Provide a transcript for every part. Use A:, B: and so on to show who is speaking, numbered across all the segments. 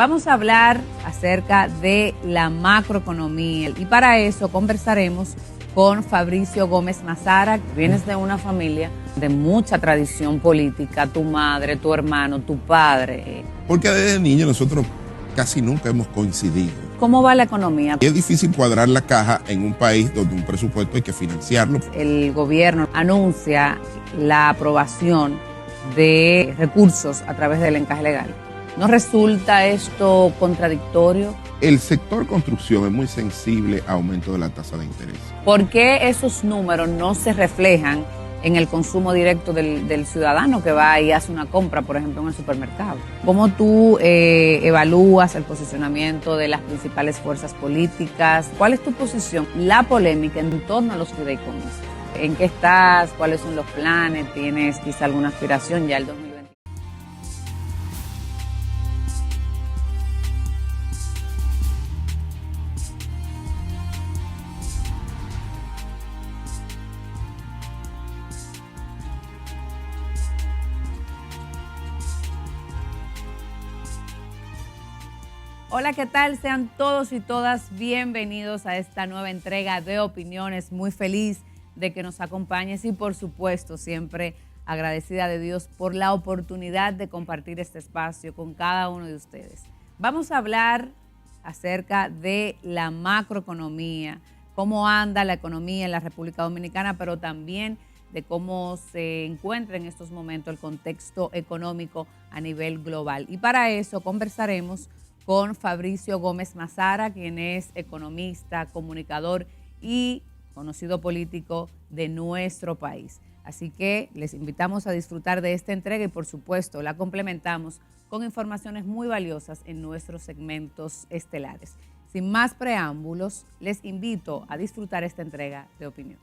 A: Vamos a hablar acerca de la macroeconomía y para eso conversaremos con Fabricio Gómez Mazara. Vienes de una familia de mucha tradición política, tu madre, tu hermano, tu padre.
B: Porque desde niño nosotros casi nunca hemos coincidido.
A: ¿Cómo va la economía?
B: Es difícil cuadrar la caja en un país donde un presupuesto hay que financiarlo.
A: El gobierno anuncia la aprobación de recursos a través del encaje legal. ¿No resulta esto contradictorio?
B: El sector construcción es muy sensible a aumento de la tasa de interés.
A: ¿Por qué esos números no se reflejan en el consumo directo del ciudadano que va y hace una compra, por ejemplo, en el supermercado? ¿Cómo tú evalúas el posicionamiento de las principales fuerzas políticas? ¿Cuál es tu posición? La polémica en torno a los fideicomisos. ¿En qué estás? ¿Cuáles son los planes? ¿Tienes quizá alguna aspiración ya el 2020? Hola, ¿qué tal? Sean todos y todas bienvenidos a esta nueva entrega de Opiniones. Muy feliz de que nos acompañes y, por supuesto, siempre agradecida de Dios por la oportunidad de compartir este espacio con cada uno de ustedes. Vamos a hablar acerca de la macroeconomía, cómo anda la economía en la República Dominicana, pero también de cómo se encuentra en estos momentos el contexto económico a nivel global. Y para eso conversaremos con Fabricio Gómez Mazara, quien es economista, comunicador y conocido político de nuestro país. Así que les invitamos a disfrutar de esta entrega y, por supuesto, la complementamos con informaciones muy valiosas en nuestros segmentos estelares. Sin más preámbulos, les invito a disfrutar esta entrega de Opiniones.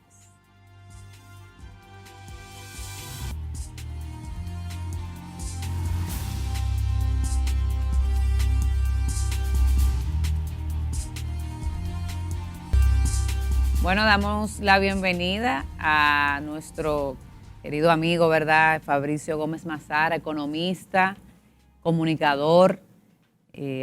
A: Bueno, damos la bienvenida a nuestro querido amigo, ¿verdad? Fabricio Gómez Mazara, economista, comunicador,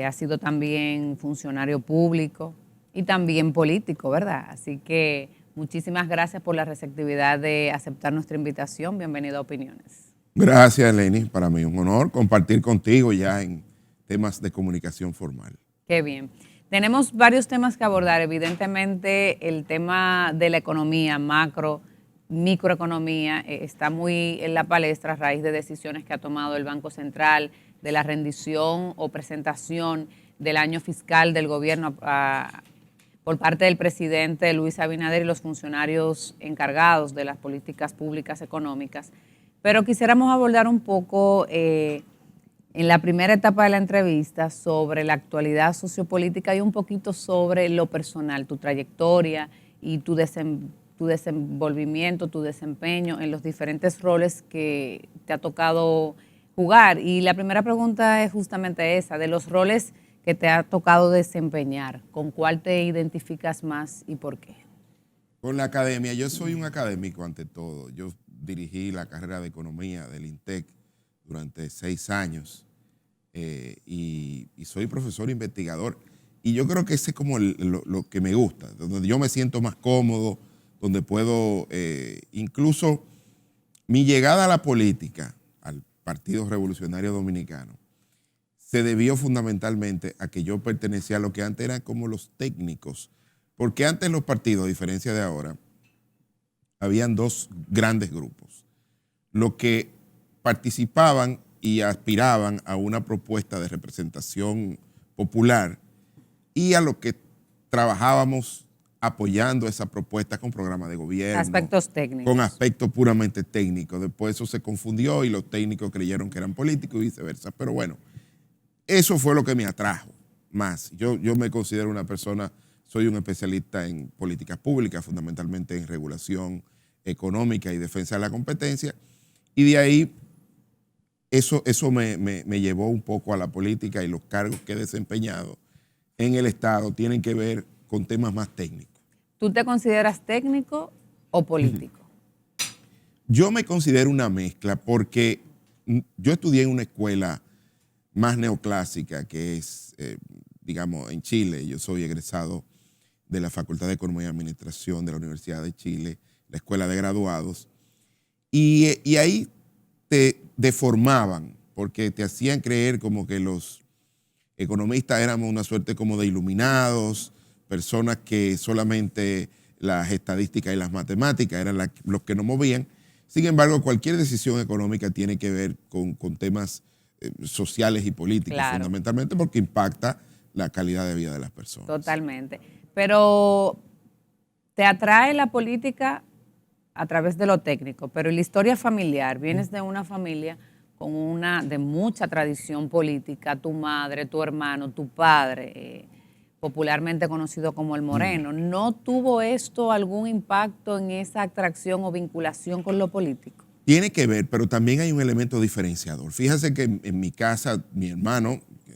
A: ha sido también funcionario público y también político, ¿verdad? Así que muchísimas gracias por la receptividad de aceptar nuestra invitación. Bienvenido a Opiniones.
B: Gracias, Lenny. Para mí es un honor compartir contigo ya en temas de comunicación formal.
A: Qué bien. Tenemos varios temas que abordar. Evidentemente, el tema de la economía, microeconomía, está muy en la palestra a raíz de decisiones que ha tomado el Banco Central, de la rendición o presentación del año fiscal del gobierno por parte del presidente Luis Abinader y los funcionarios encargados de las políticas públicas económicas. Pero quisiéramos abordar un poco en la primera etapa de la entrevista sobre la actualidad sociopolítica y un poquito sobre lo personal, tu trayectoria y tu desenvolvimiento, tu desempeño en los diferentes roles que te ha tocado jugar. Y la primera pregunta es justamente esa, de los roles que te ha tocado desempeñar, ¿con cuál te identificas más y por qué?
B: Con la academia, yo soy un académico ante todo. Yo dirigí la carrera de economía del INTEC durante 6 años y soy profesor investigador. Y yo creo que ese es como lo que me gusta, donde yo me siento más cómodo, donde puedo, incluso mi llegada a la política, al Partido Revolucionario Dominicano, se debió fundamentalmente a que yo pertenecía a lo que antes eran como los técnicos, porque antes los partidos, a diferencia de ahora, habían 2 grandes grupos. Los que participaban y aspiraban a una propuesta de representación popular y a los que trabajábamos apoyando esa propuesta con programas de gobierno.
A: Aspectos técnicos.
B: Con aspectos puramente técnicos. Después eso se confundió y los técnicos creyeron que eran políticos y viceversa. Pero bueno, eso fue lo que me atrajo más. Yo me considero una persona, soy un especialista en políticas públicas, fundamentalmente en regulación económica y defensa de la competencia. Y de ahí eso me llevó un poco a la política y los cargos que he desempeñado en el Estado tienen que ver con temas más técnicos.
A: ¿Tú te consideras técnico o político?
B: Yo me considero una mezcla porque yo estudié en una escuela más neoclásica, que es, digamos, en Chile. Yo soy egresado de la Facultad de Economía y Administración de la Universidad de Chile, la Escuela de Graduados, y ahí te deformaban, porque te hacían creer como que los economistas éramos una suerte como de iluminados, personas que solamente las estadísticas y las matemáticas eran los que nos movían. Sin embargo, cualquier decisión económica tiene que ver con temas sociales y políticos,
A: Claro.
B: fundamentalmente porque impacta la calidad de vida de las personas.
A: Totalmente. Pero te atrae la política a través de lo técnico, pero la historia familiar, vienes de una familia de mucha tradición política, tu madre, tu hermano, tu padre, popularmente conocido como el Moreno. ¿No tuvo esto algún impacto en esa atracción o vinculación con lo político?
B: Tiene que ver, pero también hay un elemento diferenciador. Fíjese que en mi casa, mi hermano, que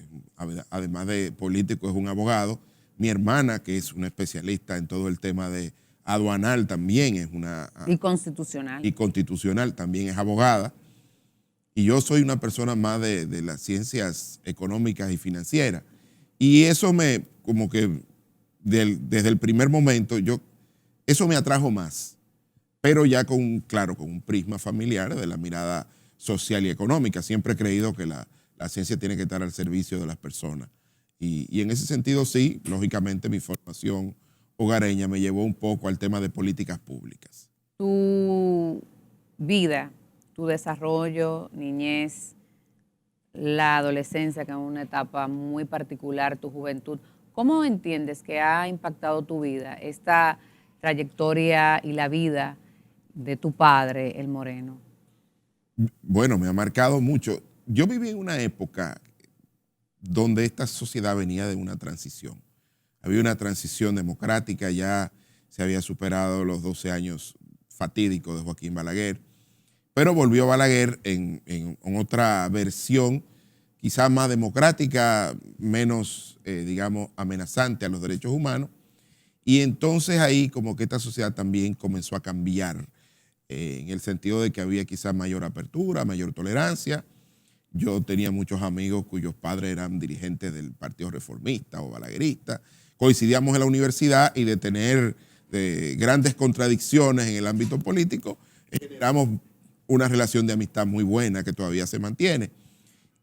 B: además de político, es un abogado. Mi hermana, que es una especialista en todo el tema de aduanal, también es una...
A: Y constitucional.
B: Y constitucional, también es abogada. Y yo soy una persona más de las ciencias económicas y financieras. Y eso como que desde el primer momento, eso me atrajo más. Pero ya con un prisma familiar de la mirada social y económica. Siempre he creído que la ciencia tiene que estar al servicio de las personas. Y en ese sentido, sí, lógicamente mi formación hogareña me llevó un poco al tema de políticas públicas.
A: Tu vida, tu desarrollo, niñez, la adolescencia, que es una etapa muy particular, tu juventud, ¿cómo entiendes que ha impactado tu vida, esta trayectoria y la vida de tu padre, el Moreno?
B: Bueno, me ha marcado mucho. Yo viví en una época donde esta sociedad venía de una transición. Había una transición democrática, ya se había superado los 12 años fatídicos de Joaquín Balaguer, pero volvió Balaguer en otra versión, quizás más democrática, menos, digamos, amenazante a los derechos humanos. Y entonces ahí como que esta sociedad también comenzó a cambiar, en el sentido de que había quizás mayor apertura, mayor tolerancia. Yo tenía muchos amigos cuyos padres eran dirigentes del Partido Reformista o balaguerista. Coincidíamos en la universidad y de tener grandes contradicciones en el ámbito político, generamos una relación de amistad muy buena que todavía se mantiene.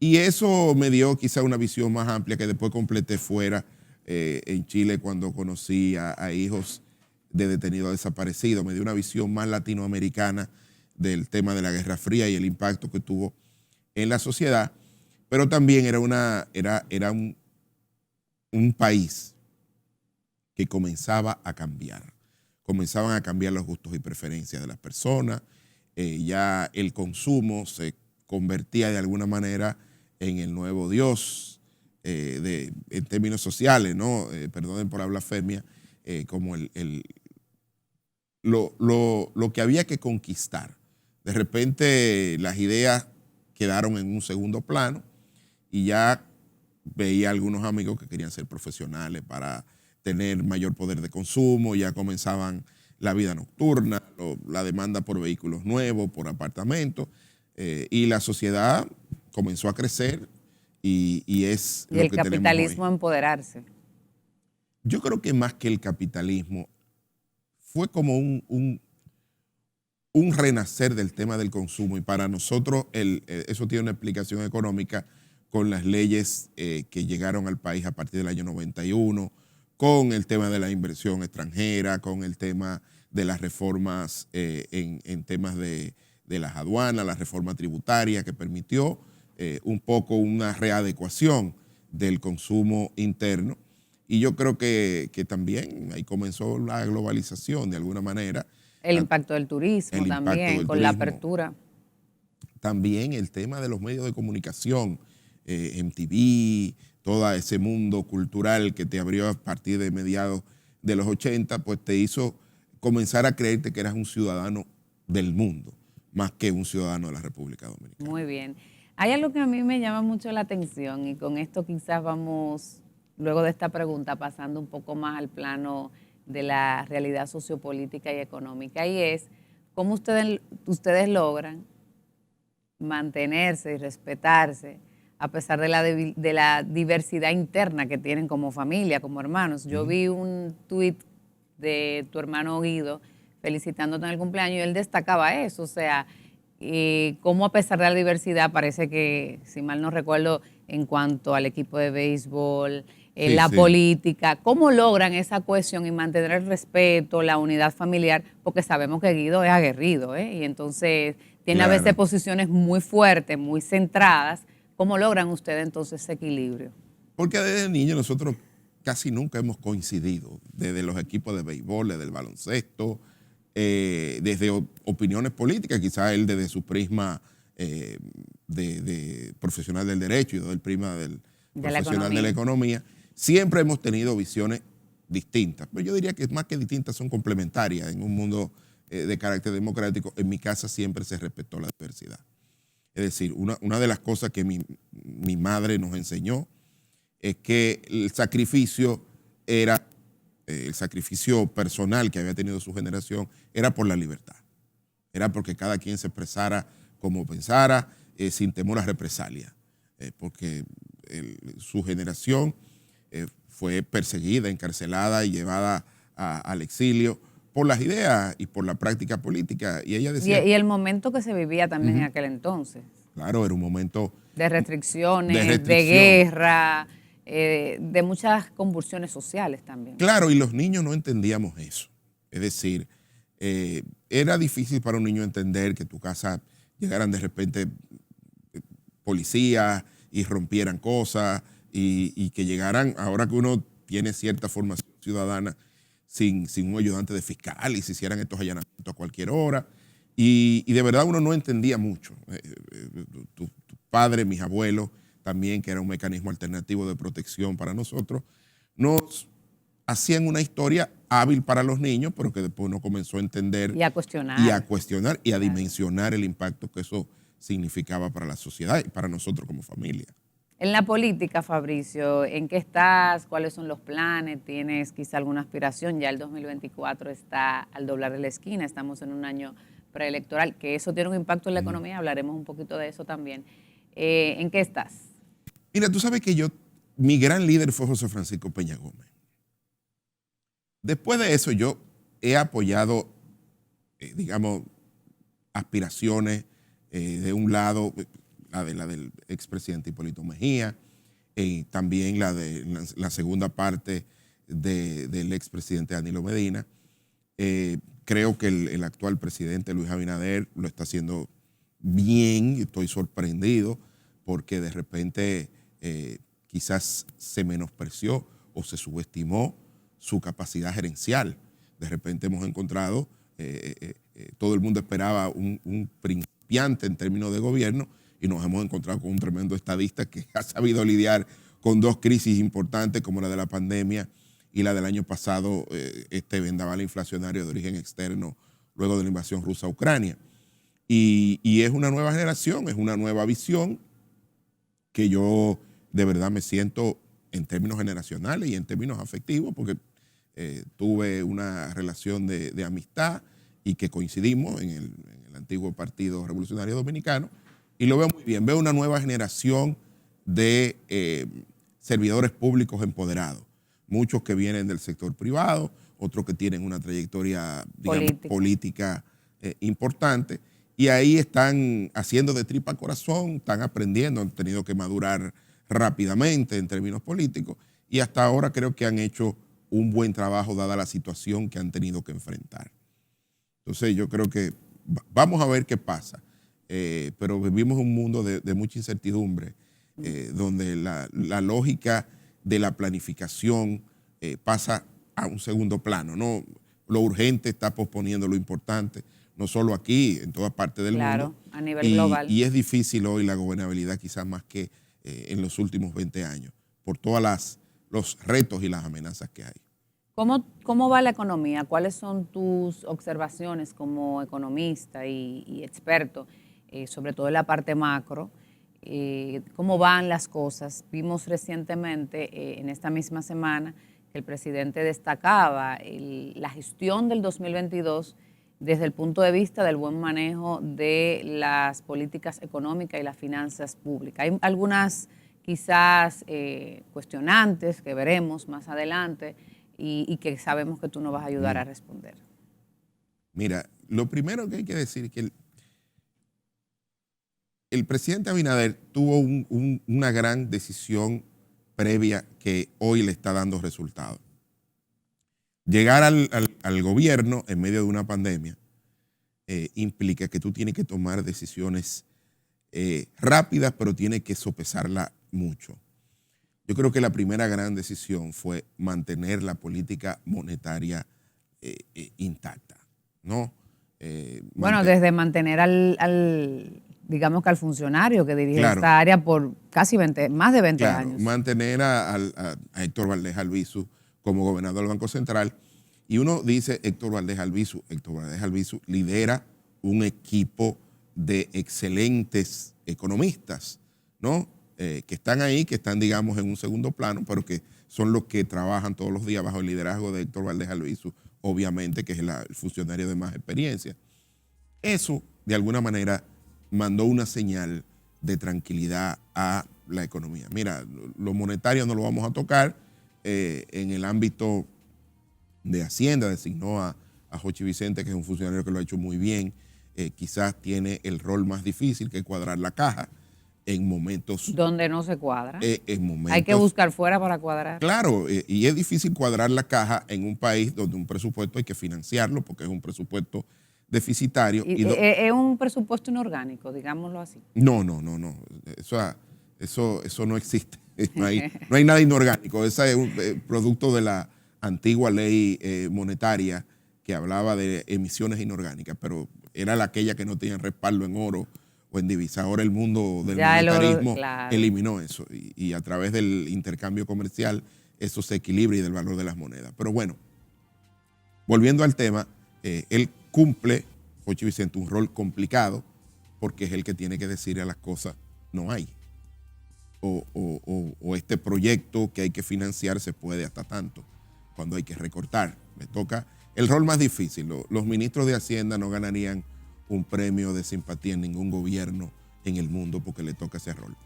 B: Y eso me dio quizá una visión más amplia que después completé fuera en Chile cuando conocí a hijos de detenidos desaparecidos. Me dio una visión más latinoamericana del tema de la Guerra Fría y el impacto que tuvo en la sociedad, pero también era un país que comenzaba a cambiar. Comenzaban a cambiar los gustos y preferencias de las personas, ya el consumo se convertía de alguna manera en el nuevo Dios, en términos sociales, ¿no? Perdonen por la blasfemia, como lo que había que conquistar. De repente las ideas quedaron en un segundo plano y ya veía algunos amigos que querían ser profesionales para tener mayor poder de consumo, ya comenzaban la vida nocturna, la demanda por vehículos nuevos, por apartamentos, y la sociedad comenzó a crecer y es
A: y
B: lo
A: el
B: que tenemos
A: capitalismo a
B: hoy.
A: empoderarse.
B: Yo creo que más que el capitalismo, fue como un renacer del tema del consumo, y para nosotros eso tiene una explicación económica con las leyes que llegaron al país a partir del año 91, con el tema de la inversión extranjera, con el tema de las reformas en temas de las aduanas, la reforma tributaria que permitió un poco una readecuación del consumo interno. Y yo creo que también ahí comenzó la globalización de alguna manera.
A: El impacto del turismo también, con la apertura.
B: También el tema de los medios de comunicación, MTV, todo ese mundo cultural que te abrió a partir de mediados de los 80, pues te hizo comenzar a creerte que eras un ciudadano del mundo, más que un ciudadano de la República Dominicana.
A: Muy bien. Hay algo que a mí me llama mucho la atención y con esto quizás vamos, luego de esta pregunta, pasando un poco más al plano de la realidad sociopolítica y económica, y es cómo ustedes logran mantenerse y respetarse a pesar de la diversidad interna que tienen como familia, como hermanos. Yo vi un tuit de tu hermano Guido felicitándote en el cumpleaños y él destacaba eso, o sea, cómo a pesar de la diversidad parece que, si mal no recuerdo, en cuanto al equipo de béisbol, la política, cómo logran esa cohesión y mantener el respeto, la unidad familiar, porque sabemos que Guido es aguerrido, y entonces tiene a veces posiciones muy fuertes, muy centradas. ¿Cómo logran ustedes entonces ese equilibrio?
B: Porque desde niño nosotros casi nunca hemos coincidido, desde los equipos de béisbol, desde el baloncesto, desde opiniones políticas, quizás él desde su prisma de profesional del derecho y yo del prisma del profesional de la economía. Siempre hemos tenido visiones distintas, pero yo diría que más que distintas son complementarias en un mundo de carácter democrático. En mi casa siempre se respetó la diversidad. Es decir, una de las cosas que mi madre nos enseñó es que el sacrificio era, el sacrificio personal que había tenido su generación era por la libertad. Era porque cada quien se expresara como pensara, sin temor a represalia. Porque su generación fue perseguida, encarcelada y llevada al exilio por las ideas y por la práctica política. Y ella decía...
A: Y el momento que se vivía también en aquel entonces.
B: Claro, era un momento...
A: De restricciones, de guerra, de muchas convulsiones sociales también.
B: Claro, y los niños no entendíamos eso. Es decir, era difícil para un niño entender que tu casa llegaran de repente policías y rompieran cosas y que llegaran, ahora que uno tiene cierta formación ciudadana, sin un ayudante de fiscal y se hicieran estos allanamientos a cualquier hora. Y de verdad uno no entendía mucho. Tu padre, mis abuelos, también, que era un mecanismo alternativo de protección para nosotros, nos hacían una historia hábil para los niños, pero que después uno comenzó a entender.
A: Y a cuestionar.
B: Y a dimensionar el impacto que eso significaba para la sociedad y para nosotros como familia.
A: En la política, Fabricio, ¿en qué estás? ¿Cuáles son los planes? ¿Tienes quizá alguna aspiración? Ya el 2024 está al doblar de la esquina, estamos en un año preelectoral, que eso tiene un impacto en la economía, hablaremos un poquito de eso también. ¿En qué estás?
B: Mira, tú sabes que mi gran líder fue José Francisco Peña Gómez. Después de eso yo he apoyado, digamos, aspiraciones de un lado, la del expresidente Hipólito Mejía, también la segunda parte del expresidente Danilo Medina. Creo que el actual presidente Luis Abinader lo está haciendo bien, estoy sorprendido porque de repente quizás se menospreció o se subestimó su capacidad gerencial. De repente hemos encontrado, todo el mundo esperaba un principiante en términos de gobierno y nos hemos encontrado con un tremendo estadista que ha sabido lidiar con dos crisis importantes como la de la pandemia y la del año pasado, este vendaval inflacionario de origen externo luego de la invasión rusa a Ucrania. Y es una nueva generación, es una nueva visión que yo de verdad me siento en términos generacionales y en términos afectivos, porque tuve una relación de amistad y que coincidimos en el antiguo Partido Revolucionario Dominicano, y lo veo muy bien. Veo una nueva generación de servidores públicos empoderados, muchos que vienen del sector privado, otros que tienen una trayectoria, digamos, política importante, y ahí están haciendo de tripa corazón, están aprendiendo, han tenido que madurar rápidamente en términos políticos, y hasta ahora creo que han hecho un buen trabajo dada la situación que han tenido que enfrentar. Entonces yo creo que vamos a ver qué pasa, pero vivimos un mundo de mucha incertidumbre, donde la lógica de la planificación pasa a un segundo plano, ¿no? Lo urgente está posponiendo lo importante, no solo aquí, en todas partes del mundo.
A: Claro, a nivel global.
B: Y es difícil hoy la gobernabilidad quizás más que en los últimos 20 años, por todos los retos y las amenazas que hay.
A: ¿Cómo va la economía? ¿Cuáles son tus observaciones como economista y experto, sobre todo en la parte macro? ¿Cómo van las cosas? Vimos recientemente, en esta misma semana, que el presidente destacaba la gestión del 2022 desde el punto de vista del buen manejo de las políticas económicas y las finanzas públicas. Hay algunas quizás cuestionantes que veremos más adelante y que sabemos que tú nos vas a ayudar a responder.
B: Mira, lo primero que hay que decir es que el presidente Abinader tuvo una gran decisión previa que hoy le está dando resultados. Llegar al gobierno en medio de una pandemia implica que tú tienes que tomar decisiones rápidas, pero tienes que sopesarla mucho. Yo creo que la primera gran decisión fue mantener la política monetaria intacta, ¿no?
A: Bueno, desde mantener digamos que al funcionario que dirige esta área por casi más de 20 años.
B: Mantener a Héctor Valdés Albizu como gobernador del Banco Central. Y uno dice Héctor Valdés Albizu lidera un equipo de excelentes economistas, ¿no? Que están ahí, que están, digamos, en un segundo plano, pero que son los que trabajan todos los días bajo el liderazgo de Héctor Valdés Albizu, obviamente, que es el funcionario de más experiencia. Eso, de alguna manera, mandó una señal de tranquilidad a la economía. Mira, lo monetario no lo vamos a tocar. En el ámbito de Hacienda designó a Jochi Vicente, que es un funcionario que lo ha hecho muy bien. Quizás tiene el rol más difícil, que es cuadrar la caja en momentos...
A: Donde no se cuadra.
B: Hay
A: que buscar fuera para cuadrar.
B: Claro, y es difícil cuadrar la caja en un país donde un presupuesto hay que financiarlo porque es un presupuesto deficitario.
A: Es un presupuesto inorgánico, digámoslo así.
B: No. Eso no existe. No hay nada inorgánico. Ese es un producto de la antigua ley monetaria que hablaba de emisiones inorgánicas, pero era aquella que no tenía respaldo en oro o en divisa. Ahora el mundo del monetarismo eliminó eso y a través del intercambio comercial eso se equilibra y del valor de las monedas. Pero bueno, volviendo al tema, él cumple, Jochi Vicente, un rol complicado porque es el que tiene que decir a las cosas no hay. O este proyecto que hay que financiar se puede hasta tanto, cuando hay que recortar. Le toca el rol más difícil. Los ministros de Hacienda no ganarían un premio de simpatía en ningún gobierno en el mundo porque le toca ese rol.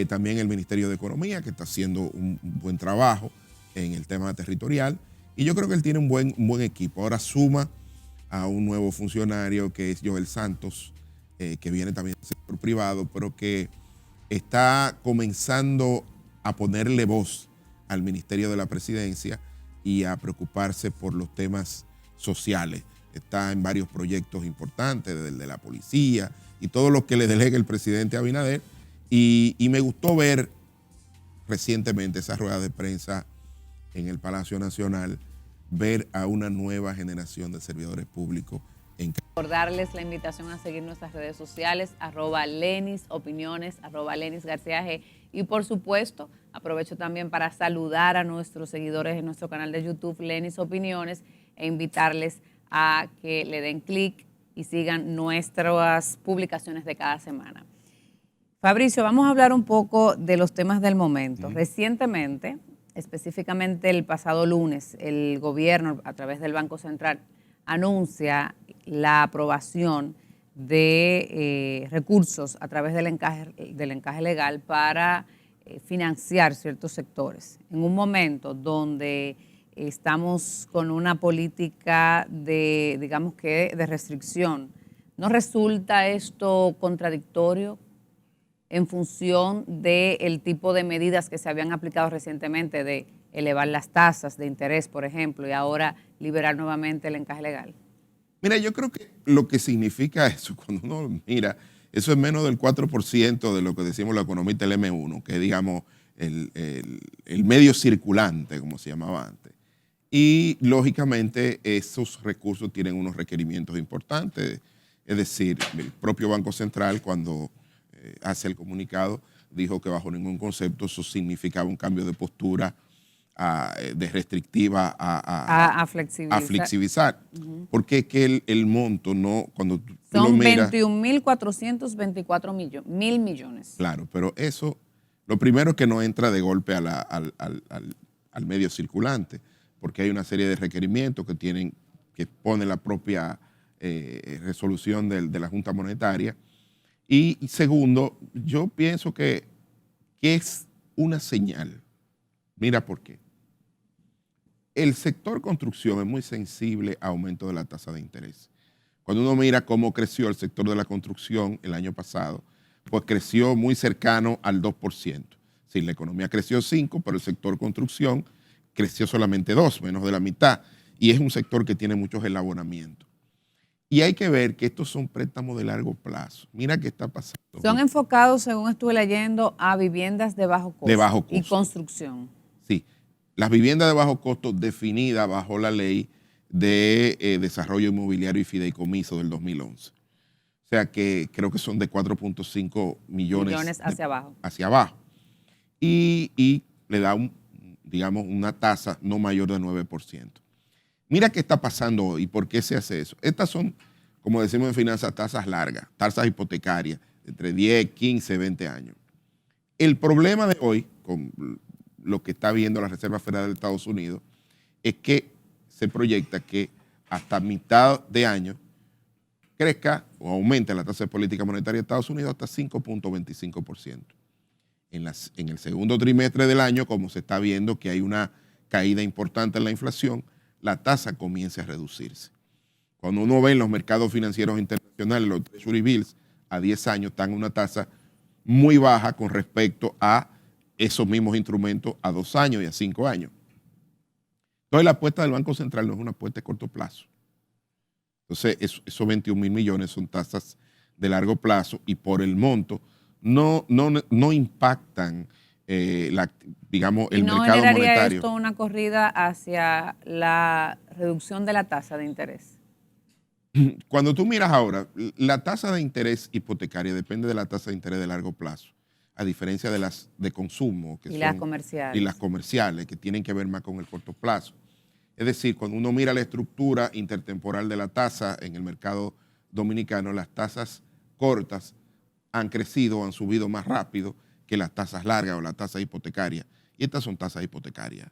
B: También el Ministerio de Economía, que está haciendo un buen trabajo en el tema territorial, y yo creo que él tiene un buen equipo. Ahora suma a un nuevo funcionario que es Joel Santos, que viene también del sector privado, pero que está comenzando a ponerle voz al Ministerio de la Presidencia y a preocuparse por los temas sociales. Está en varios proyectos importantes, desde el de la policía y todo lo que le delegue el presidente Abinader. Y me gustó ver recientemente esa rueda de prensa en el Palacio Nacional, ver a una nueva generación de servidores públicos.
A: Recordarles la invitación a seguir nuestras redes sociales, @LenisOpiniones, @LenisGarcía G. Y por supuesto, aprovecho también para saludar a nuestros seguidores en nuestro canal de YouTube, Lenis Opiniones, e invitarles a que le den clic y sigan nuestras publicaciones de cada semana. Fabricio, vamos a hablar un poco de los temas del momento. Recientemente, específicamente el pasado lunes, el gobierno, a través del Banco Central, anuncia la aprobación de recursos a través del encaje legal para financiar ciertos sectores. En un momento donde estamos con una política de, digamos que, de restricción, ¿no resulta esto contradictorio en función del tipo de medidas que se habían aplicado recientemente de elevar las tasas de interés, por ejemplo, y ahora liberar nuevamente el encaje legal?
B: Mira, yo creo que lo que significa eso, cuando uno mira, eso es menos del 4% de lo que decimos los economistas, el M1, que es, digamos, el medio circulante, como se llamaba antes. Y, lógicamente, esos recursos tienen unos requerimientos importantes. Es decir, el propio Banco Central, cuando hace el comunicado, dijo que bajo ningún concepto eso significaba un cambio de postura de restrictiva a flexibilizar. Porque es que el monto no, cuando tú lo miras...
A: Son 21.424 mil millones.
B: Claro, pero eso, lo primero es que no entra de golpe al medio circulante, porque hay una serie de requerimientos que pone la propia resolución de la Junta Monetaria. Y segundo, yo pienso que es una señal. Mira por qué. El sector construcción es muy sensible a aumento de la tasa de interés. Cuando uno mira cómo creció el sector de la construcción el año pasado, pues creció muy cercano al 2%. Sí, la economía creció 5%, pero el sector construcción creció solamente 2%, menos de la mitad. Y es un sector que tiene muchos elabonamientos. Y hay que ver que estos son préstamos de largo plazo. Mira qué está pasando.
A: Son enfocados, según estuve leyendo, a viviendas de bajo costo, y construcción.
B: Sí, las viviendas de bajo costo definidas bajo la ley de desarrollo inmobiliario y fideicomiso del 2011. O sea que creo que son de 4.5 millones
A: hacia abajo.
B: Hacia abajo. Y le da, digamos, una tasa no mayor de 9%. Mira qué está pasando hoy y por qué se hace eso. Estas son, como decimos en finanzas, tasas largas, tasas hipotecarias, entre 10, 15, 20 años. El problema de hoy, con lo que está viendo la Reserva Federal de Estados Unidos, es que se proyecta que hasta mitad de año crezca o aumente la tasa de política monetaria de Estados Unidos hasta 5.25%. En el segundo trimestre del año, como se está viendo que hay una caída importante en la inflación, la tasa comienza a reducirse. Cuando uno ve en los mercados financieros internacionales, los Treasury Bills a 10 años están en una tasa muy baja con respecto a esos mismos instrumentos a 2 años y a 5 años. Entonces la apuesta del Banco Central no es una apuesta de corto plazo. Entonces esos 21 mil millones son tasas de largo plazo y por el monto no impactan digamos, el mercado monetario.
A: ¿No generaría esto una corrida hacia la reducción de la tasa de interés?
B: Cuando tú miras ahora, la tasa de interés hipotecaria depende de la tasa de interés de largo plazo, a diferencia de las de consumo
A: las comerciales.
B: Y las comerciales, que tienen que ver más con el corto plazo. Es decir, cuando uno mira la estructura intertemporal de la tasa en el mercado dominicano, las tasas cortas han crecido, han subido más rápido que las tasas largas o las tasas hipotecarias. Y estas son tasas hipotecarias.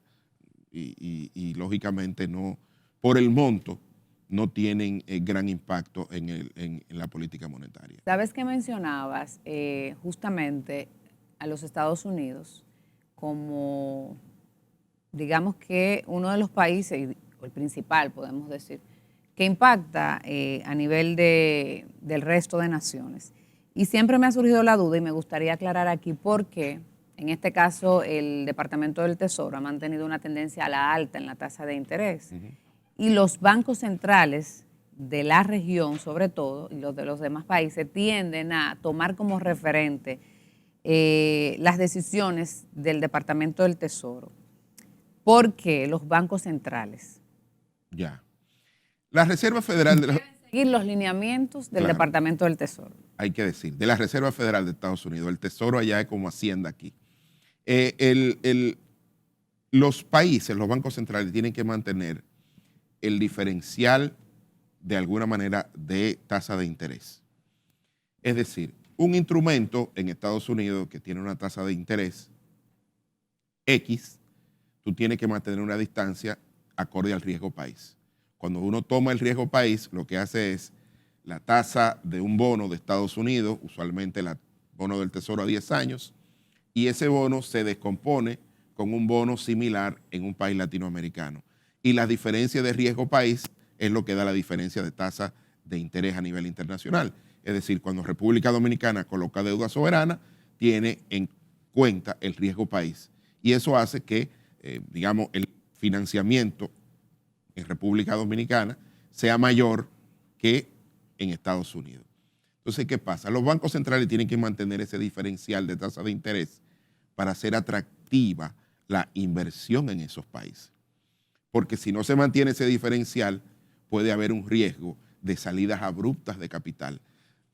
B: Y lógicamente no, por el monto, no tienen gran impacto en la política monetaria.
A: Sabes que mencionabas justamente a los Estados Unidos como, digamos que uno de los países, o el principal podemos decir, que impacta a nivel del resto de naciones. Y siempre me ha surgido la duda y me gustaría aclarar aquí por qué, en este caso, el Departamento del Tesoro ha mantenido una tendencia a la alta en la tasa de interés. Y los bancos centrales de la región, sobre todo, y los de los demás países, tienden a tomar como referente las decisiones del Departamento del Tesoro. ¿Por qué los bancos centrales?
B: Ya. La Reserva Federal de
A: seguir los lineamientos del Departamento del Tesoro.
B: Hay que decir, de la Reserva Federal de Estados Unidos. El Tesoro allá es como Hacienda aquí. Los países, los bancos centrales, tienen que mantener el diferencial de alguna manera de tasa de interés. Es decir, un instrumento en Estados Unidos que tiene una tasa de interés X, tú tienes que mantener una distancia acorde al riesgo país. Cuando uno toma el riesgo país, lo que hace es la tasa de un bono de Estados Unidos, usualmente el bono del Tesoro a 10 años, y ese bono se descompone con un bono similar en un país latinoamericano. Y la diferencia de riesgo país es lo que da la diferencia de tasa de interés a nivel internacional. Es decir, cuando República Dominicana coloca deuda soberana, tiene en cuenta el riesgo país. Y eso hace que, digamos, el financiamiento en República Dominicana sea mayor que en Estados Unidos. Entonces, ¿qué pasa? Los bancos centrales tienen que mantener ese diferencial de tasa de interés para hacer atractiva la inversión en esos países. Porque si no se mantiene ese diferencial, puede haber un riesgo de salidas abruptas de capital.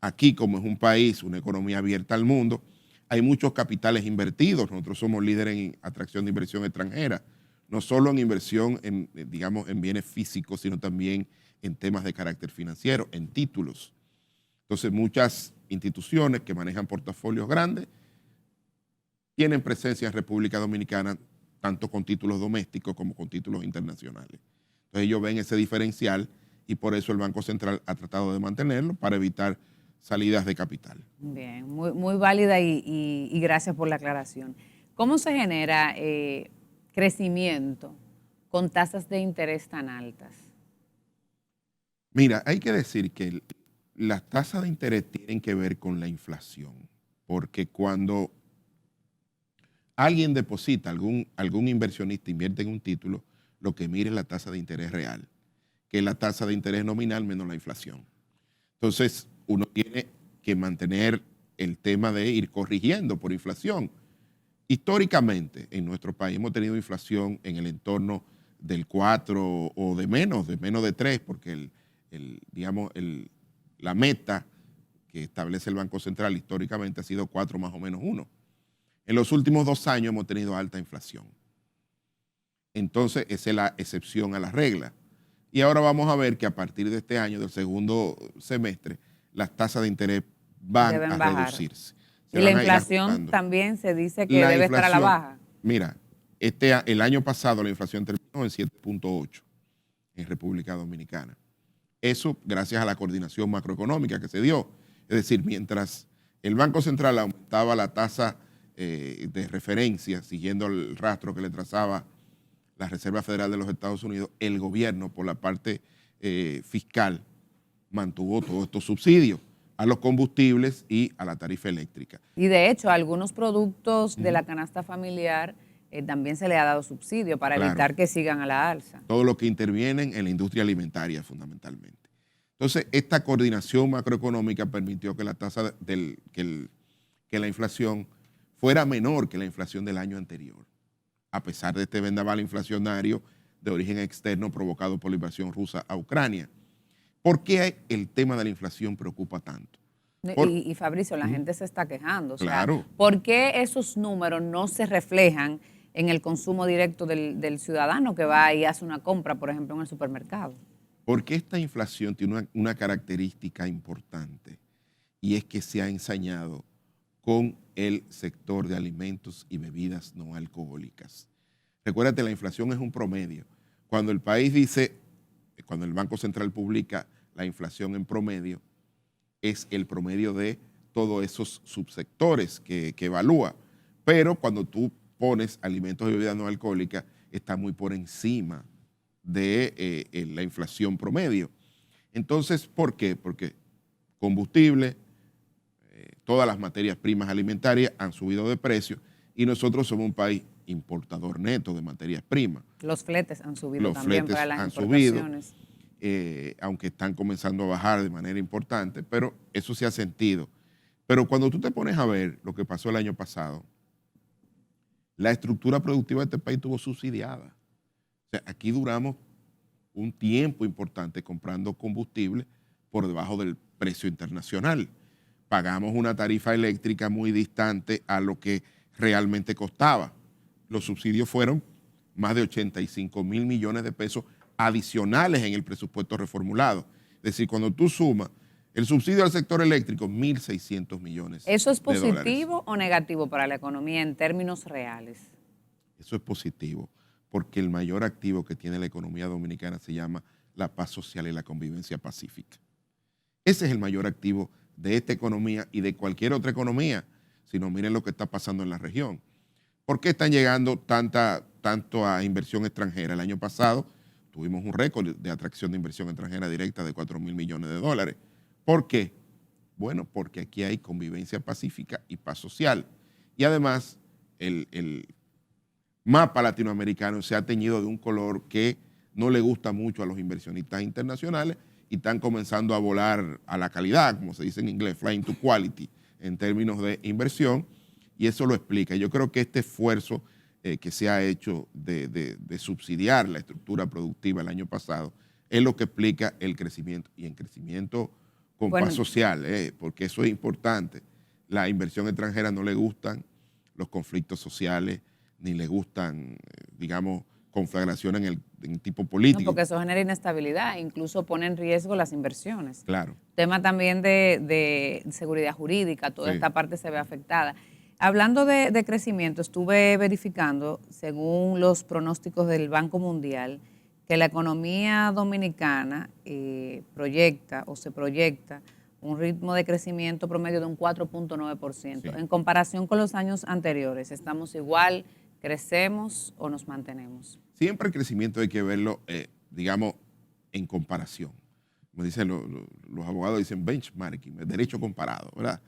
B: Aquí, como es un país, una economía abierta al mundo, hay muchos capitales invertidos. Nosotros somos líderes en atracción de inversión extranjera, no solo en inversión en, digamos, en bienes físicos, sino también en temas de carácter financiero, en títulos. Entonces, muchas instituciones que manejan portafolios grandes tienen presencia en República Dominicana, tanto con títulos domésticos como con títulos internacionales. Entonces, ellos ven ese diferencial y por eso el Banco Central ha tratado de mantenerlo para evitar salidas de capital.
A: Bien, muy válida y gracias por la aclaración. ¿Cómo se genera crecimiento con tasas de interés tan altas?
B: Mira, hay que decir que las tasas de interés tienen que ver con la inflación, porque cuando alguien deposita, algún inversionista invierte en un título, lo que mira es la tasa de interés real, que es la tasa de interés nominal menos la inflación. Entonces, uno tiene que mantener el tema de ir corrigiendo por inflación. Históricamente, en nuestro país hemos tenido inflación en el entorno del 4 o de menos de 3, porque la meta que establece el Banco Central históricamente ha sido 4 más o menos 1. En los últimos 2 años hemos tenido alta inflación. Entonces, esa es la excepción a la regla. Y ahora vamos a ver que a partir de este año, del segundo semestre, las tasas de interés van a reducirse.
A: Y la inflación también se dice que debe estar a la baja.
B: Mira, el año pasado la inflación terminó en 7.8 en República Dominicana. Eso gracias a la coordinación macroeconómica que se dio. Es decir, mientras el Banco Central aumentaba la tasa de referencia, siguiendo el rastro que le trazaba la Reserva Federal de los Estados Unidos, el gobierno, por la parte fiscal, mantuvo todos estos subsidios a los combustibles y a la tarifa eléctrica.
A: Y de hecho, a algunos productos de la canasta familiar también se le ha dado subsidio para evitar que sigan a la alza.
B: Todo lo que intervienen en la industria alimentaria fundamentalmente. Entonces, esta coordinación macroeconómica permitió que la tasa que la inflación fuera menor que la inflación del año anterior, a pesar de este vendaval inflacionario de origen externo provocado por la invasión rusa a Ucrania. ¿Por qué el tema de la inflación preocupa tanto?
A: Y Fabricio, la gente se está quejando. O sea,
B: claro.
A: ¿por qué esos números no se reflejan en el consumo directo del ciudadano que va y hace una compra, por ejemplo, en el supermercado?
B: Porque esta inflación tiene una característica importante, y es que se ha ensañado con el sector de alimentos y bebidas no alcohólicas. Recuérdate, la inflación es un promedio. Cuando el país dice, cuando el Banco Central publica la inflación en promedio, es el promedio de todos esos subsectores que evalúa. Pero cuando tú pones alimentos y bebidas no alcohólicas, está muy por encima de la inflación promedio. Entonces, ¿por qué? Porque combustible, todas las materias primas alimentarias han subido de precio y nosotros somos un país importador neto de materias primas.
A: Los fletes han subido también para las importaciones.
B: Aunque están comenzando a bajar de manera importante, pero eso se ha sentido. Pero cuando tú te pones a ver lo que pasó el año pasado, la estructura productiva de este país estuvo subsidiada. O sea, aquí duramos un tiempo importante comprando combustible por debajo del precio internacional. Pagamos una tarifa eléctrica muy distante a lo que realmente costaba. Los subsidios fueron más de 85 mil millones de pesos adicionales en el presupuesto reformulado. Es decir, cuando tú sumas el subsidio al sector eléctrico, 1.600 millones de dólares.
A: ¿Eso es positivo o negativo para la economía en términos reales?
B: Eso es positivo, porque el mayor activo que tiene la economía dominicana se llama la paz social y la convivencia pacífica. Ese es el mayor activo de esta economía y de cualquier otra economía, si no miren lo que está pasando en la región. ¿Por qué están llegando tanto a inversión extranjera? El año pasado tuvimos un récord de atracción de inversión extranjera directa de 4.000 millones de dólares. ¿Por qué? Bueno, porque aquí hay convivencia pacífica y paz social. Y además, el mapa latinoamericano se ha teñido de un color que no le gusta mucho a los inversionistas internacionales y están comenzando a volar a la calidad, como se dice en inglés, flying to quality, en términos de inversión, y eso lo explica. Yo creo que este esfuerzo que se ha hecho de subsidiar la estructura productiva el año pasado es lo que explica el crecimiento, y en crecimiento con paz social, porque eso es importante. La inversión extranjera no le gustan los conflictos sociales, ni le gustan, digamos, conflagraciones en el tipo político.
A: No, porque eso genera inestabilidad, incluso pone en riesgo las inversiones.
B: Claro.
A: Tema también de seguridad jurídica, toda esta parte se ve afectada. Hablando de crecimiento, estuve verificando, según los pronósticos del Banco Mundial, que la economía dominicana proyecta o se proyecta un ritmo de crecimiento promedio de un 4.9%.
B: Sí.
A: En comparación con los años anteriores, ¿estamos igual, crecemos o nos mantenemos?
B: Siempre el crecimiento hay que verlo, digamos, en comparación. Como dicen los abogados, dicen benchmarking, derecho comparado, ¿verdad?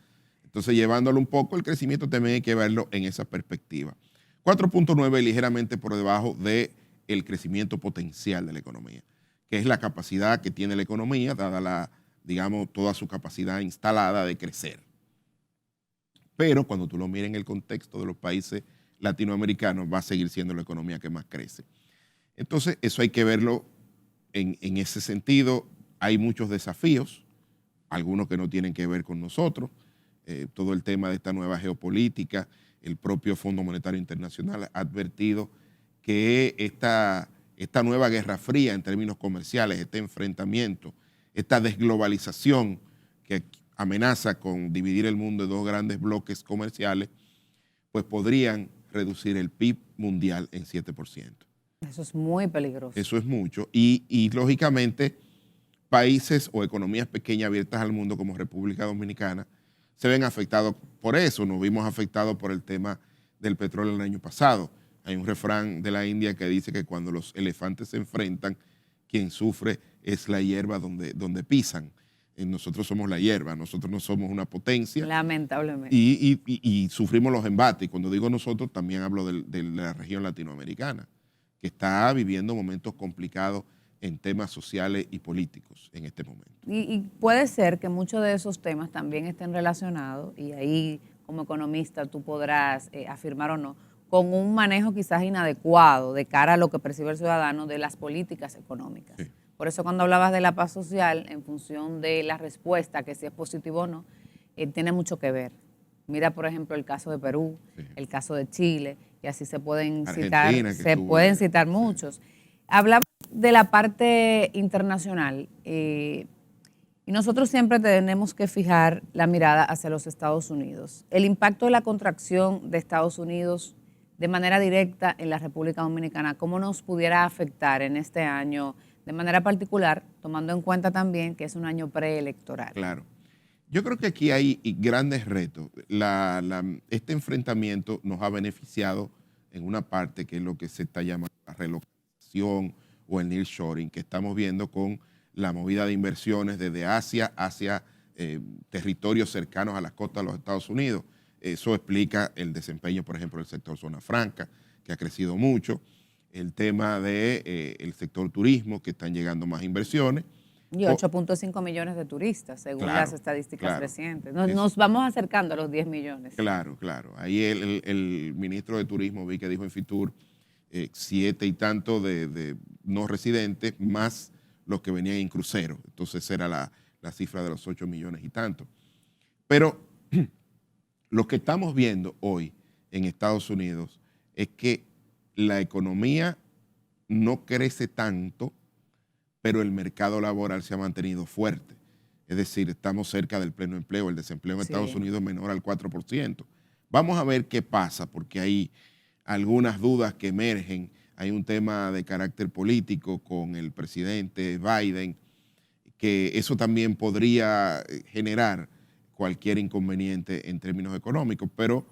B: Entonces, llevándolo un poco, el crecimiento también hay que verlo en esa perspectiva. 4.9 ligeramente por debajo del crecimiento potencial de la economía, que es la capacidad que tiene la economía, dada digamos, toda su capacidad instalada de crecer. Pero cuando tú lo miras en el contexto de los países latinoamericanos, va a seguir siendo la economía que más crece. Entonces, eso hay que verlo en ese sentido. Hay muchos desafíos, algunos que no tienen que ver con nosotros. Todo el tema de esta nueva geopolítica, el propio Fondo Monetario Internacional ha advertido que esta nueva guerra fría en términos comerciales, este enfrentamiento, esta desglobalización que amenaza con dividir el mundo en dos grandes bloques comerciales, pues podrían reducir el PIB mundial en 7%.
A: Eso es muy peligroso.
B: Eso es mucho. Y lógicamente, países o economías pequeñas abiertas al mundo como República Dominicana se ven afectados por eso. Nos vimos afectados por el tema del petróleo el año pasado. Hay un refrán de la India que dice que cuando los elefantes se enfrentan, quien sufre es la hierba donde pisan. Nosotros somos la hierba, nosotros no somos una potencia.
A: Lamentablemente.
B: Y sufrimos los embates. Y cuando digo nosotros, también hablo de la región latinoamericana, que está viviendo momentos complicados en temas sociales y políticos en este momento.
A: Y puede ser que muchos de esos temas también estén relacionados, y ahí como economista tú podrás afirmar o no, con un manejo quizás inadecuado de cara a lo que percibe el ciudadano de las políticas económicas.
B: Sí.
A: Por eso cuando hablabas de la paz social, en función de la respuesta, que si es positivo o no, tiene mucho que ver. Mira, por ejemplo, el caso de Perú,
B: Sí.
A: el caso de Chile, y así se pueden
B: Argentina,
A: citar muchos. Hablaba de la parte internacional, y nosotros siempre tenemos que fijar la mirada hacia los Estados Unidos. El impacto de la contracción de Estados Unidos de manera directa en la República Dominicana, ¿cómo nos pudiera afectar en este año de manera particular, tomando en cuenta también que es un año preelectoral?
B: Claro. Yo creo que aquí hay grandes retos. Este enfrentamiento nos ha beneficiado en una parte que es lo que se está llamando la relocalización o el nearshoring, que estamos viendo con la movida de inversiones desde Asia hacia territorios cercanos a las costas de los Estados Unidos. Eso explica el desempeño, por ejemplo, del sector zona franca, que ha crecido mucho, el tema del sector turismo, que están llegando más inversiones.
A: Y 8.5 millones de turistas, según las estadísticas recientes. Nos vamos acercando a los 10 millones.
B: Claro. Ahí el ministro de Turismo, vi que dijo en Fitur, 7 y tanto de no residentes, más los que venían en crucero. Entonces era la cifra de los 8 millones y tanto. Pero lo que estamos viendo hoy en Estados Unidos es que la economía no crece tanto, pero el mercado laboral se ha mantenido fuerte. Es decir, estamos cerca del pleno empleo. El desempleo en Estados Unidos es menor al 4%. Vamos a ver qué pasa, porque hay algunas dudas que emergen. Hay un tema de carácter político con el presidente Biden, que eso también podría generar cualquier inconveniente en términos económicos, pero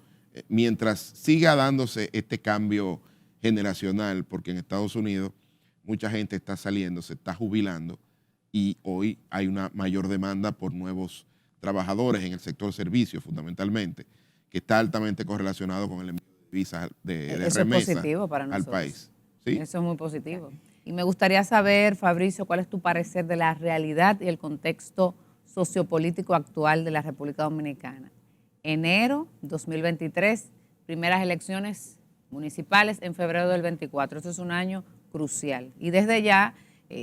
B: mientras siga dándose este cambio generacional, porque en Estados Unidos mucha gente está saliendo, se está jubilando y hoy hay una mayor demanda por nuevos trabajadores en el sector servicios fundamentalmente, que está altamente correlacionado con el envío de visas de
A: Eso
B: remesa
A: es positivo para nosotros.
B: al país. ¿Sí?
A: Eso es muy positivo. Y me gustaría saber, Fabricio, cuál es tu parecer de la realidad y el contexto sociopolítico actual de la República Dominicana. Enero 2023, primeras elecciones municipales en febrero del 24. Esto es un año crucial. Y desde ya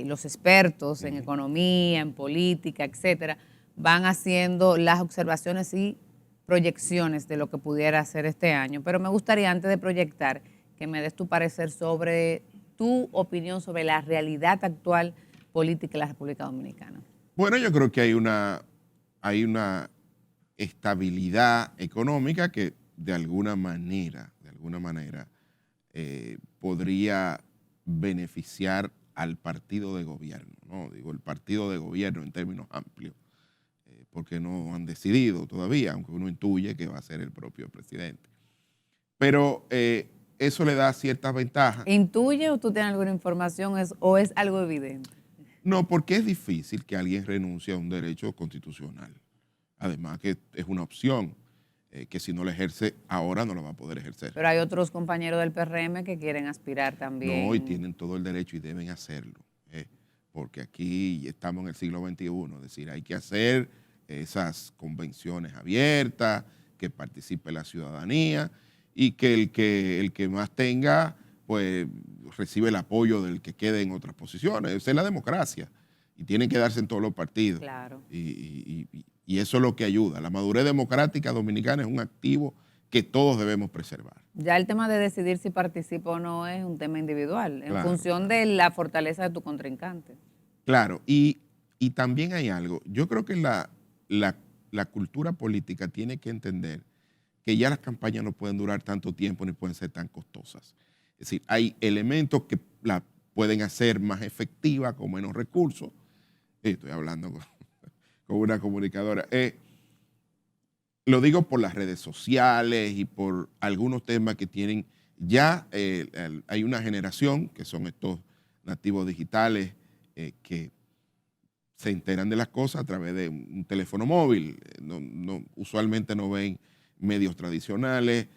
A: los expertos en economía, en política, etcétera, van haciendo las observaciones y proyecciones de lo que pudiera ser este año. Pero me gustaría, antes de proyectar, que me des tu parecer sobre tu opinión sobre la realidad actual política de la República Dominicana.
B: Bueno, yo creo que hay una estabilidad económica que de alguna manera podría beneficiar al partido de gobierno, ¿no? Digo, el partido de gobierno en términos amplios, porque no han decidido todavía, aunque uno intuye que va a ser el propio presidente. Pero eso le da ciertas ventajas.
A: ¿Intuye o tú tienes alguna información o es algo evidente?
B: No, porque es difícil que alguien renuncie a un derecho constitucional. Además que es una opción que si no la ejerce ahora no la va a poder ejercer.
A: Pero hay otros compañeros del PRM que quieren aspirar también.
B: No, y tienen todo el derecho y deben hacerlo, porque aquí estamos en el siglo XXI, es decir, hay que hacer esas convenciones abiertas, que participe la ciudadanía y que el que más tenga, pues recibe el apoyo del que quede en otras posiciones. Esa es la democracia y tienen que darse en todos los partidos.
A: Claro.
B: Y eso es lo que ayuda. La madurez democrática dominicana es un activo que todos debemos preservar.
A: Ya el tema de decidir si participa o no es un tema individual, en función de la fortaleza de tu contrincante.
B: Claro, y también hay algo. Yo creo que la cultura política tiene que entender que ya las campañas no pueden durar tanto tiempo ni pueden ser tan costosas. Es decir, hay elementos que la pueden hacer más efectiva con menos recursos. Estoy hablando con una comunicadora. Lo digo por las redes sociales y por algunos temas que tienen ya, hay una generación que son estos nativos digitales que se enteran de las cosas a través de un teléfono móvil. Usualmente no ven medios tradicionales,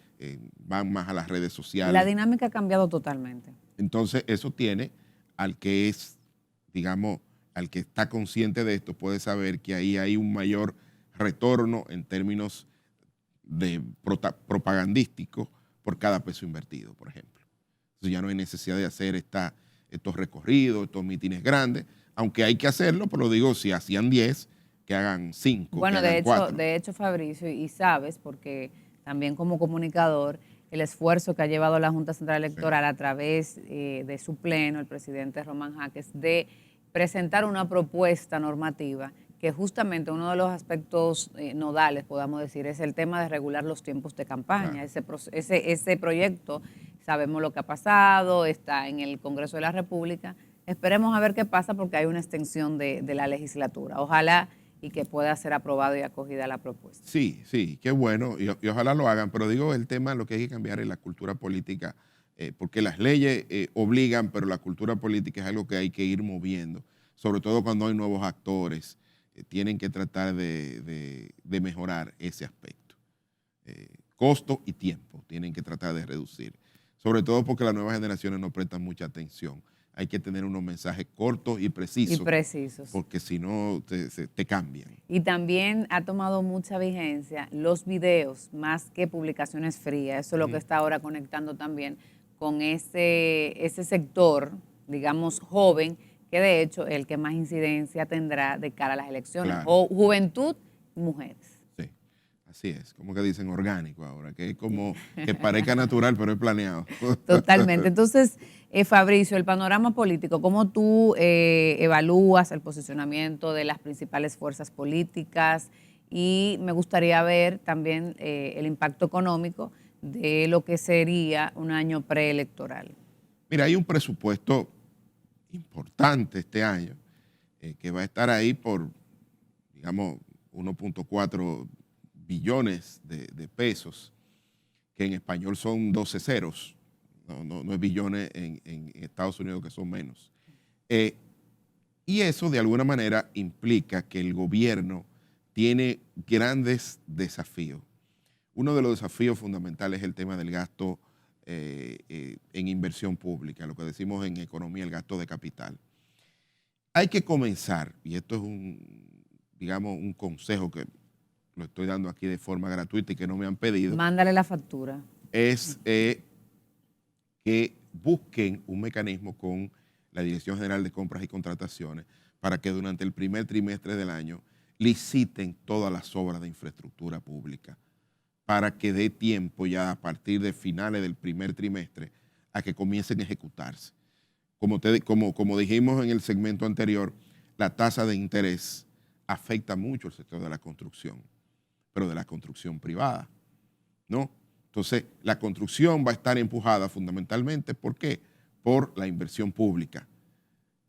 B: van más a las redes sociales.
A: La dinámica ha cambiado totalmente.
B: Entonces eso tiene al que es, digamos, al que está consciente de esto, puede saber que ahí hay un mayor retorno en términos de propagandísticos por cada peso invertido, por ejemplo. Entonces ya no hay necesidad de hacer estos recorridos, estos mítines grandes, aunque hay que hacerlo, pero digo, si hacían 10, que hagan 5,
A: bueno,
B: que hagan 4.
A: de hecho, Fabricio, y sabes, porque también como comunicador, el esfuerzo que ha llevado la Junta Central Electoral a través de su pleno, el presidente Román Jaques, de presentar una propuesta normativa que justamente uno de los aspectos nodales, podamos decir, es el tema de regular los tiempos de campaña. Claro. Ese proyecto, sabemos lo que ha pasado, está en el Congreso de la República. Esperemos a ver qué pasa porque hay una extensión de la legislatura. Ojalá y que pueda ser aprobado y acogida la propuesta.
B: Sí, sí, qué bueno, y ojalá lo hagan, pero digo, el tema, lo que hay que cambiar es la cultura política, porque las leyes obligan, pero la cultura política es algo que hay que ir moviendo, sobre todo cuando hay nuevos actores, tienen que tratar de mejorar ese aspecto. Costo y tiempo tienen que tratar de reducir, sobre todo porque las nuevas generaciones no prestan mucha atención. Hay que tener unos mensajes cortos y precisos.
A: Y precisos.
B: Porque si no, te cambian.
A: Y también ha tomado mucha vigencia los videos, más que publicaciones frías. Eso es lo que está ahora conectando también con ese sector, digamos, joven, que de hecho es el que más incidencia tendrá de cara a las elecciones. Claro. O juventud y mujeres.
B: Sí, así es. Como que dicen orgánico ahora, que es como que parezca natural, pero es planeado.
A: Totalmente. Entonces, Fabricio, el panorama político, ¿cómo tú evalúas el posicionamiento de las principales fuerzas políticas? Y me gustaría ver también el impacto económico de lo que sería un año preelectoral.
B: Mira, hay un presupuesto importante este año que va a estar ahí por, digamos, 1.4 billones de pesos, que en español son 12 ceros. No es billones en Estados Unidos, que son menos. Y eso de alguna manera implica que el gobierno tiene grandes desafíos. Uno de los desafíos fundamentales es el tema del gasto en inversión pública, lo que decimos en economía, el gasto de capital. Hay que comenzar, y esto es un consejo que lo estoy dando aquí de forma gratuita y que no me han pedido.
A: Mándale la factura.
B: Es que busquen un mecanismo con la Dirección General de Compras y Contrataciones para que durante el primer trimestre del año liciten todas las obras de infraestructura pública, para que dé tiempo ya a partir de finales del primer trimestre a que comiencen a ejecutarse. Como dijimos en el segmento anterior, la tasa de interés afecta mucho el sector de la construcción, pero de la construcción privada, ¿no? Entonces, la construcción va a estar empujada fundamentalmente, ¿por qué? Por la inversión pública.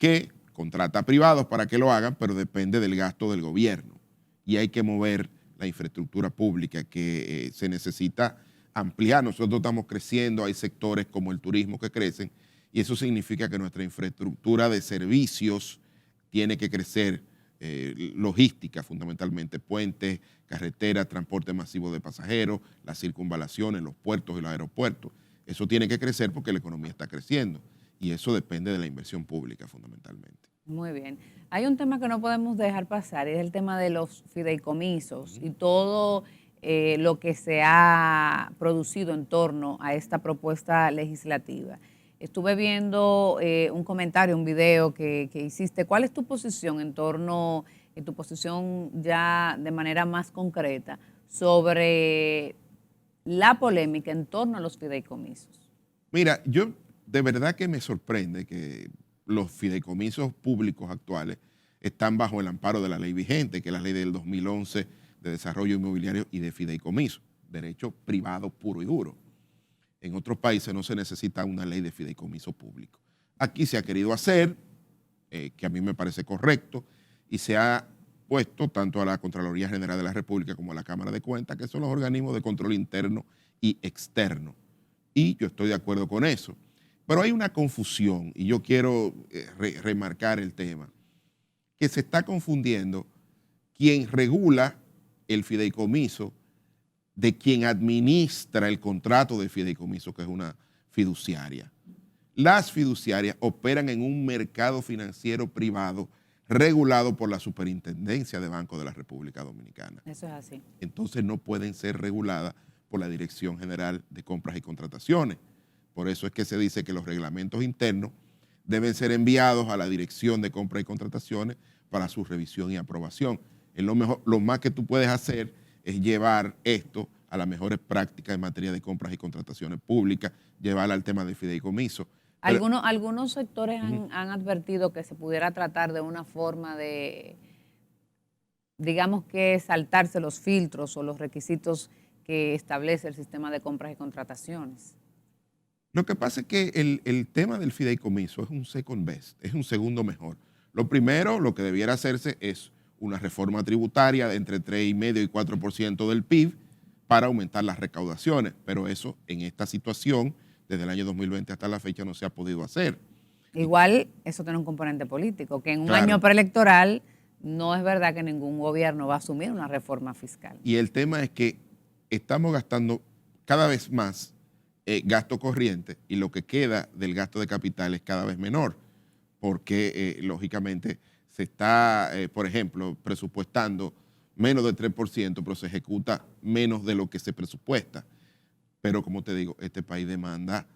B: que contrata privados para que lo hagan, pero depende del gasto del gobierno. Y hay que mover la infraestructura pública que se necesita ampliar. Nosotros estamos creciendo, hay sectores como el turismo que crecen, y eso significa que nuestra infraestructura de servicios tiene que crecer, logística fundamentalmente, puentes, carreteras, transporte masivo de pasajeros, las circunvalaciones, los puertos y los aeropuertos. Eso tiene que crecer porque la economía está creciendo y eso depende de la inversión pública fundamentalmente.
A: Muy bien. Hay un tema que no podemos dejar pasar y es el tema de los fideicomisos y todo lo que se ha producido en torno a esta propuesta legislativa. Estuve viendo un comentario, un video que hiciste. ¿Cuál es tu posición en torno, tu posición ya de manera más concreta sobre la polémica en torno a los fideicomisos? Mira,
B: yo de verdad que me sorprende que los fideicomisos públicos actuales están bajo el amparo de la ley vigente, que es la ley del 2011 de desarrollo inmobiliario y de fideicomiso, derecho privado puro y duro. En otros países no se necesita una ley de fideicomiso público. Aquí se ha querido hacer, que a mí me parece correcto, y se ha puesto tanto a la Contraloría General de la República como a la Cámara de Cuentas, que son los organismos de control interno y externo. Y yo estoy de acuerdo con eso. Pero hay una confusión, y yo quiero remarcar el tema, que se está confundiendo quien regula el fideicomiso de quien administra el contrato de fideicomiso, que es una fiduciaria. Las fiduciarias operan en un mercado financiero privado regulado por la Superintendencia de Bancos de la República Dominicana.
A: Eso es así.
B: Entonces no pueden ser reguladas por la Dirección General de Compras y Contrataciones. Por eso es que se dice que los reglamentos internos deben ser enviados a la Dirección de Compras y Contrataciones para su revisión y aprobación. Es lo más que tú puedes hacer es llevar esto a las mejores prácticas en materia de compras y contrataciones públicas, llevarla al tema de fideicomiso.
A: Algunos sectores han advertido que se pudiera tratar de una forma de, digamos que saltarse los filtros o los requisitos que establece el sistema de compras y contrataciones.
B: Lo que pasa es que el tema del fideicomiso es un second best, es un segundo mejor. Lo primero, lo que debiera hacerse es una reforma tributaria de entre 3,5% y 4% del PIB para aumentar las recaudaciones, pero eso en esta situación, desde el año 2020 hasta la fecha, no se ha podido hacer.
A: Igual eso tiene un componente político, que en un año preelectoral no es verdad que ningún gobierno va a asumir una reforma fiscal.
B: Y el tema es que estamos gastando cada vez más gasto corriente y lo que queda del gasto de capital es cada vez menor, porque lógicamente se está, por ejemplo, presupuestando menos del 3%, pero se ejecuta menos de lo que se presupuesta. Pero como te digo, este país demanda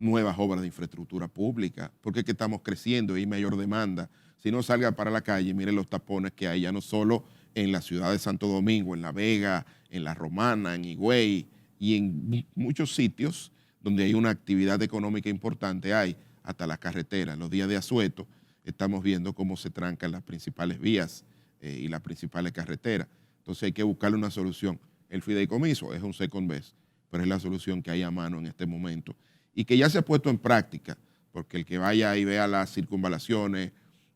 B: nuevas obras de infraestructura pública, porque es que estamos creciendo y hay mayor demanda. Si no salga para la calle, miren los tapones que hay, ya no solo en la ciudad de Santo Domingo, en La Vega, en La Romana, en Higüey y en muchos sitios donde hay una actividad económica importante, hay hasta las carreteras. Los días de asueto estamos viendo cómo se trancan las principales vías y las principales carreteras. Entonces hay que buscarle una solución. El fideicomiso es un second best, pero es la solución que hay a mano en este momento y que ya se ha puesto en práctica, porque el que vaya y vea las circunvalaciones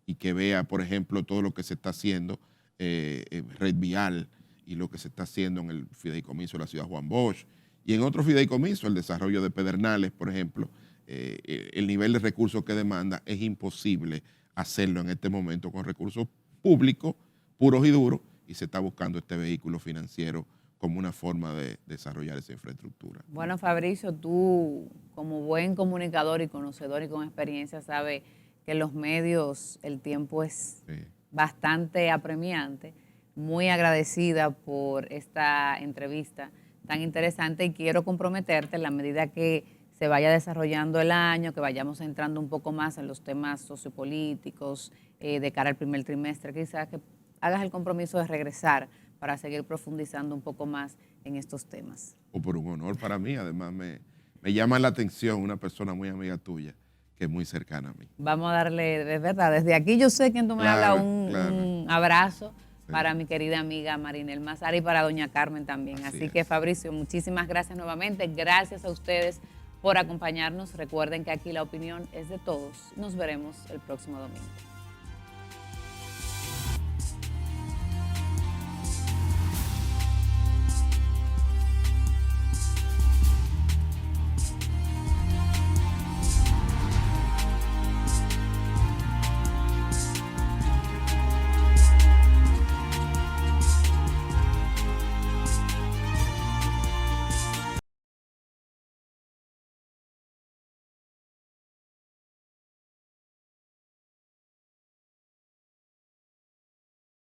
B: y que vea, por ejemplo, todo lo que se está haciendo en red vial y lo que se está haciendo en el fideicomiso de la ciudad Juan Bosch y en otro fideicomiso, el desarrollo de Pedernales, por ejemplo, el nivel de recursos que demanda es imposible hacerlo en este momento con recursos públicos, puros y duros, y se está buscando este vehículo financiero como una forma de desarrollar esa infraestructura.
A: Bueno, Fabricio, tú como buen comunicador y conocedor y con experiencia sabes que en los medios el tiempo es bastante apremiante. Muy agradecida por esta entrevista tan interesante y quiero comprometerte en la medida que se vaya desarrollando el año, que vayamos entrando un poco más en los temas sociopolíticos de cara al primer trimestre, quizás que hagas el compromiso de regresar para seguir profundizando un poco más en estos temas.
B: O por un honor para mí, además me llama la atención una persona muy amiga tuya, que es muy cercana a mí.
A: Vamos a darle, de verdad, desde aquí yo sé que tú me hablas un abrazo para mi querida amiga Marinel Mazara y para doña Carmen también. Así que Fabricio, muchísimas gracias nuevamente, gracias a ustedes por acompañarnos. Recuerden que aquí la opinión es de todos. Nos veremos el próximo domingo.